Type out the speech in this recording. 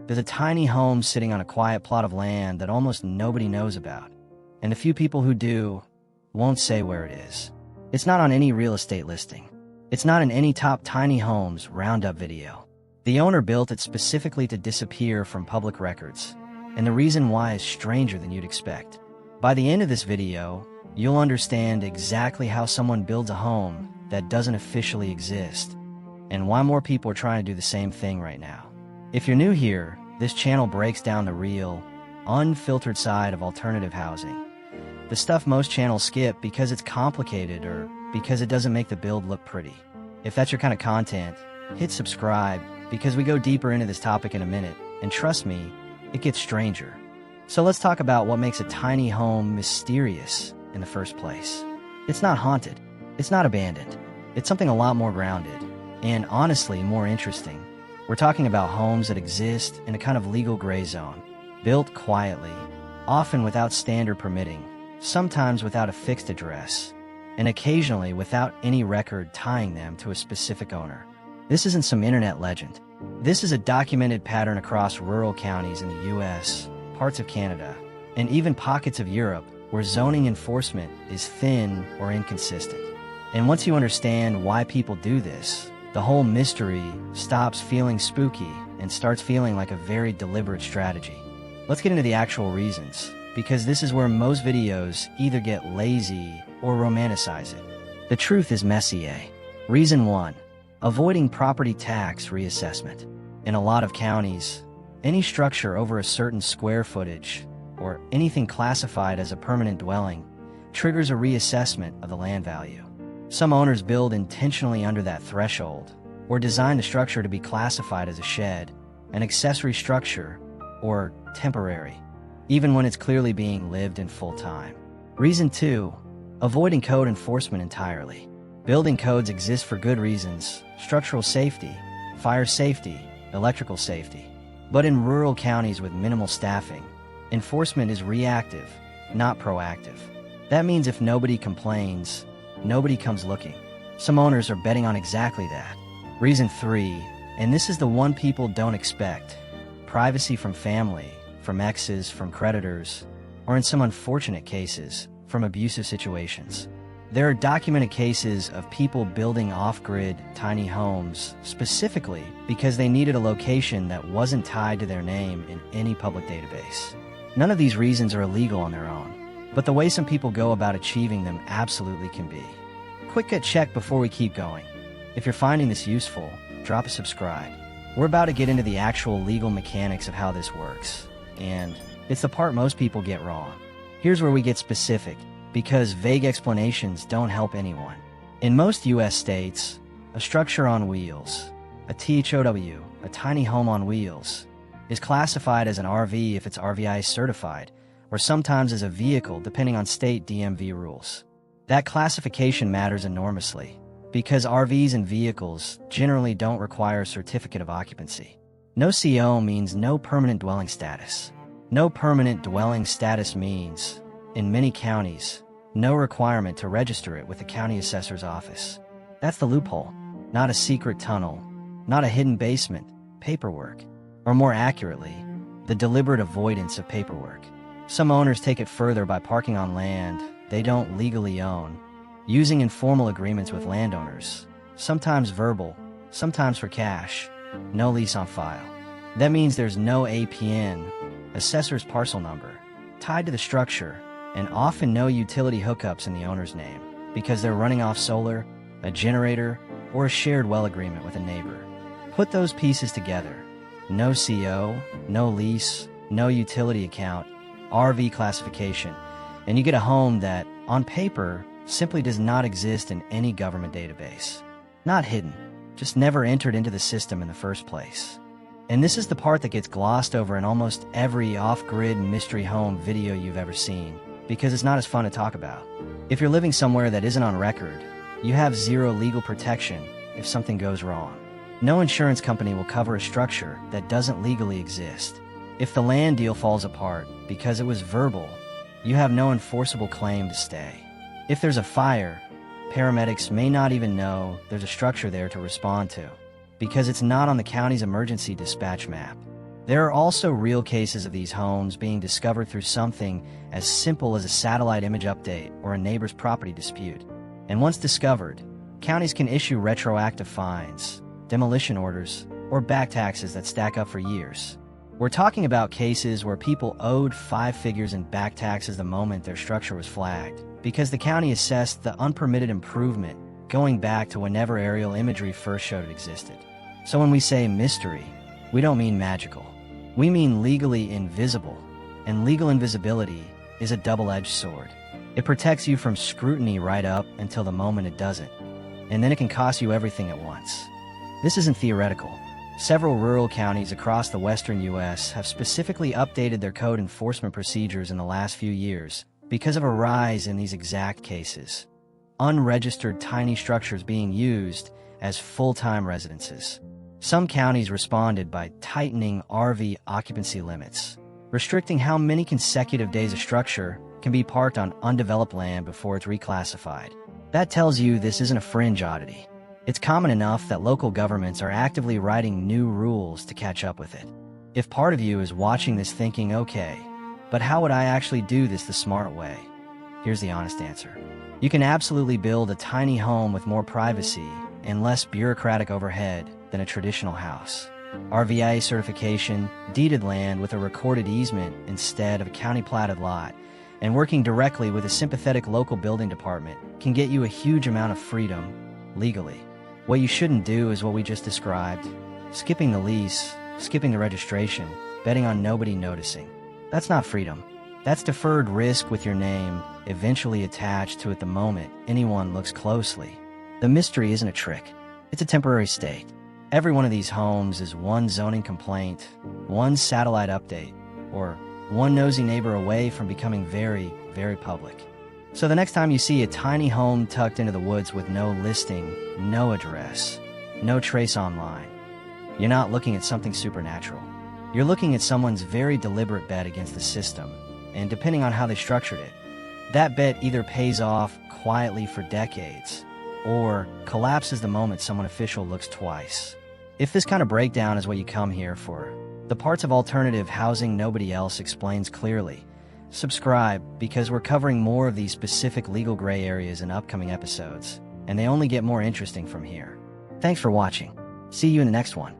There's a tiny home sitting on a quiet plot of land that almost nobody knows about, and the few people who do won't say where it is. It's not on any real estate listing. It's not in any top tiny homes roundup video. The owner built it specifically to disappear from public records, and the reason why is stranger than you'd expect. By the end of this video, you'll understand exactly how someone builds a home that doesn't officially exist, and why more people are trying to do the same thing right now. If you're new here, this channel breaks down the real, unfiltered side of alternative housing. The stuff most channels skip because it's complicated or because it doesn't make the build look pretty. If that's your kind of content, hit subscribe because we go deeper into this topic in a minute, and trust me, it gets stranger. So let's talk about what makes a tiny home mysterious in the first place. It's not haunted. It's not abandoned. It's something a lot more grounded, and honestly more interesting. We're talking about homes that exist in a kind of legal gray zone, built quietly, often without standard permitting, sometimes without a fixed address, and occasionally without any record tying them to a specific owner. This isn't some internet legend. This is a documented pattern across rural counties in the US, parts of Canada, and even pockets of Europe where zoning enforcement is thin or inconsistent. And once you understand why people do this, the whole mystery stops feeling spooky and starts feeling like a very deliberate strategy. Let's get into the actual reasons, because this is where most videos either get lazy or romanticize it. The truth is messy, eh? Reason 1. Avoiding property tax reassessment. In a lot of counties, any structure over a certain square footage, or anything classified as a permanent dwelling, triggers a reassessment of the land value. Some owners build intentionally under that threshold, or design the structure to be classified as a shed, an accessory structure, or temporary, even when it's clearly being lived in full-time. Reason 2. Avoiding code enforcement entirely. Building codes exist for good reasons: structural safety, fire safety, electrical safety. But in rural counties with minimal staffing, enforcement is reactive, not proactive. That means if nobody complains, nobody comes looking. Some owners are betting on exactly that. Reason 3, and this is the one people don't expect: privacy from family, from exes, from creditors, or in some unfortunate cases, from abusive situations. There are documented cases of people building off-grid tiny homes specifically because they needed a location that wasn't tied to their name in any public database. None of these reasons are illegal on their own, but the way some people go about achieving them absolutely can be. Quick gut check before we keep going. If you're finding this useful, drop a subscribe. We're about to get into the actual legal mechanics of how this works, and it's the part most people get wrong. Here's where we get specific, because vague explanations don't help anyone. In most US states, a structure on wheels, a THOW, a tiny home on wheels, is classified as an RV if it's RVIA certified, or sometimes as a vehicle depending on state DMV rules. That classification matters enormously, because RVs and vehicles generally don't require a certificate of occupancy. No CO means no permanent dwelling status. No permanent dwelling status means, in many counties, no requirement to register it with the county assessor's office. That's the loophole. Not a secret tunnel, not a hidden basement, paperwork. Or more accurately, the deliberate avoidance of paperwork. Some owners take it further by parking on land they don't legally own, using informal agreements with landowners, sometimes verbal, sometimes for cash, no lease on file. That means there's no APN, assessor's parcel number, tied to the structure, and often no utility hookups in the owner's name, because they're running off solar, a generator, or a shared well agreement with a neighbor. Put those pieces together: no CO, no lease, no utility account, RV classification, and you get a home that, on paper, simply does not exist in any government database. Not hidden, just never entered into the system in the first place. And this is the part that gets glossed over in almost every off-grid mystery home video you've ever seen, because it's not as fun to talk about. If you're living somewhere that isn't on record, you have zero legal protection if something goes wrong. No insurance company will cover a structure that doesn't legally exist. If the land deal falls apart because it was verbal, you have no enforceable claim to stay. If there's a fire, paramedics may not even know there's a structure there to respond to, because it's not on the county's emergency dispatch map. There are also real cases of these homes being discovered through something as simple as a satellite image update or a neighbor's property dispute. And once discovered, counties can issue retroactive fines, demolition orders, or back taxes that stack up for years. We're talking about cases where people owed 5 figures in back taxes the moment their structure was flagged, because the county assessed the unpermitted improvement going back to whenever aerial imagery first showed it existed. So when we say mystery, we don't mean magical. We mean legally invisible, and legal invisibility is a double-edged sword. It protects you from scrutiny right up until the moment it doesn't, and then it can cost you everything at once. This isn't theoretical. Several rural counties across the western U.S. have specifically updated their code enforcement procedures in the last few years because of a rise in these exact cases. Unregistered tiny structures being used as full-time residences. Some counties responded by tightening RV occupancy limits, restricting how many consecutive days a structure can be parked on undeveloped land before it's reclassified. That tells you this isn't a fringe oddity. It's common enough that local governments are actively writing new rules to catch up with it. If part of you is watching this thinking, okay, but how would I actually do this the smart way? Here's the honest answer. You can absolutely build a tiny home with more privacy and less bureaucratic overhead than a traditional house. RVIA certification, deeded land with a recorded easement instead of a county-platted lot, and working directly with a sympathetic local building department can get you a huge amount of freedom legally. What you shouldn't do is what we just described: skipping the lease, skipping the registration, betting on nobody noticing. That's not freedom. That's deferred risk with your name eventually attached to it the moment anyone looks closely. The mystery isn't a trick. It's a temporary state. Every one of these homes is one zoning complaint, one satellite update, or one nosy neighbor away from becoming very, very public. So the next time you see a tiny home tucked into the woods with no listing, no address, no trace online, you're not looking at something supernatural. You're looking at someone's very deliberate bet against the system, and depending on how they structured it, that bet either pays off quietly for decades, or collapses the moment someone official looks twice. If this kind of breakdown is what you come here for, the parts of alternative housing nobody else explains clearly, subscribe, because we're covering more of these specific legal gray areas in upcoming episodes, and they only get more interesting from here. Thanks for watching. See you in the next one.